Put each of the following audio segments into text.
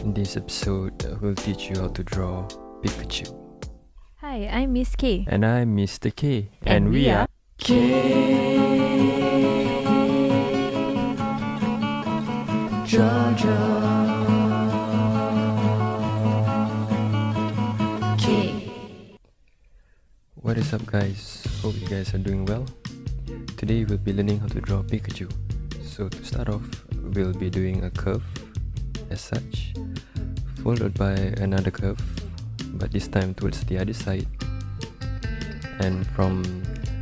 In this episode, we'll teach you how to draw Pikachu. Hi, I'm Miss K. And I'm Mr. K. And we are K. What is up, guys? Hope you guys are doing well. Today we'll be learning how to draw Pikachu. So to start off, we'll be doing a curve as such, followed by another curve, but this time towards the other side. And from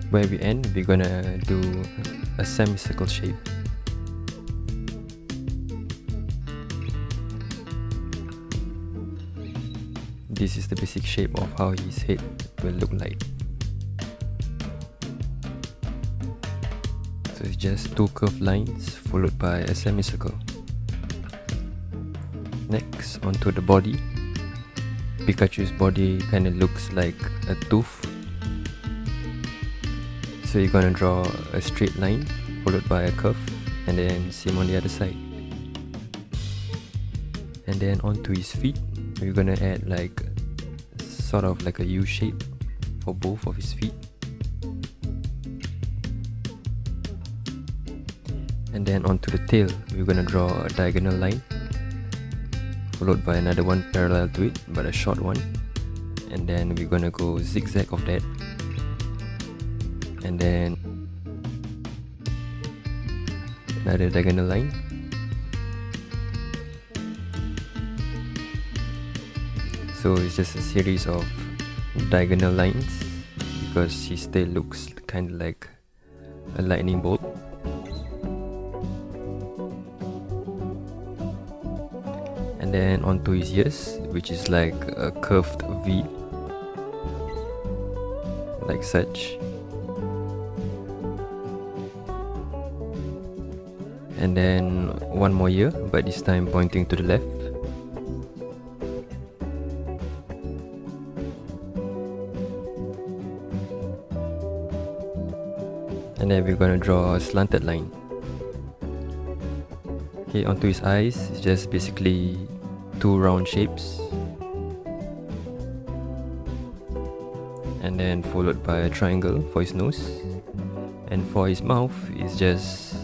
where we end, we're gonna do a semicircle shape. This is the basic shape of how his head will look like. So it's just two curved lines followed by a semicircle. Next, onto the body. Pikachu's body kind of looks like a tooth. So you're gonna draw a straight line followed by a curve, and then same on the other side. And then onto his feet, we're gonna add like sort of like a U shape for both of his feet. And then onto the tail, we're gonna draw a diagonal line followed by another one parallel to it, but a short one. And then we're gonna go zigzag of that. And then another diagonal line. So it's just a series of diagonal lines because his tail looks kind of like a lightning bolt. And then onto his ears, which is like a curved V, like such. And then one more ear, but this time pointing to the left. And then we're gonna draw a slanted line. Okay, onto his eyes, it's just basically two round shapes. And then followed by a triangle for his nose. And for his mouth, it's just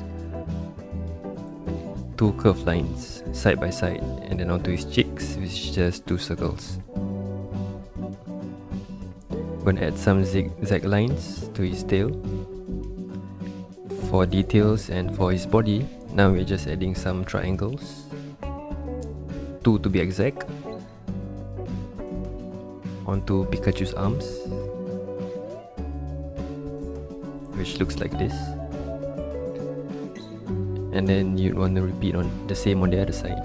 two curved lines side by side. And then onto his cheeks, which is just two circles. Gonna add some zigzag lines to his tail. For details and for his body, now we're just adding some triangles, 2 to be exact, onto Pikachu's arms, which looks like this. And then you'd want to repeat on the same on the other side.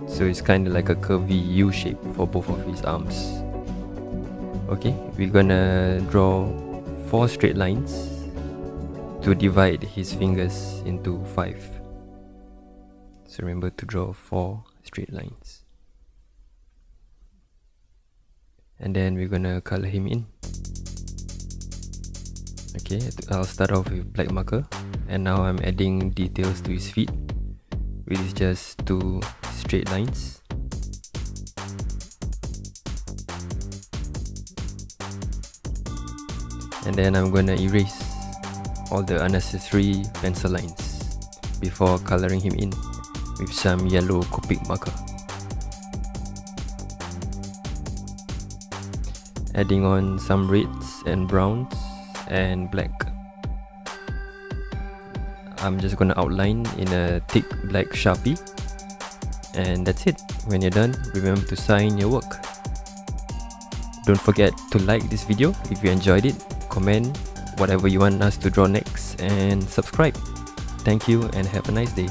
So it's kind of like a curvy U shape for both of his arms. Okay, we're gonna draw 4 straight lines to divide his fingers into 5. So remember to draw 4 straight lines. And then we're gonna color him in. Okay, I'll start off with black marker. And now I'm adding details to his feet, which is just 2 straight lines. And then I'm gonna erase all the unnecessary pencil lines before coloring him in with some yellow Copic marker. Adding on some reds and browns and black. I'm just gonna outline in a thick black Sharpie. And that's it. When you're done, remember to sign your work. Don't forget to like this video if you enjoyed it. Comment whatever you want us to draw next and subscribe. Thank you and have a nice day.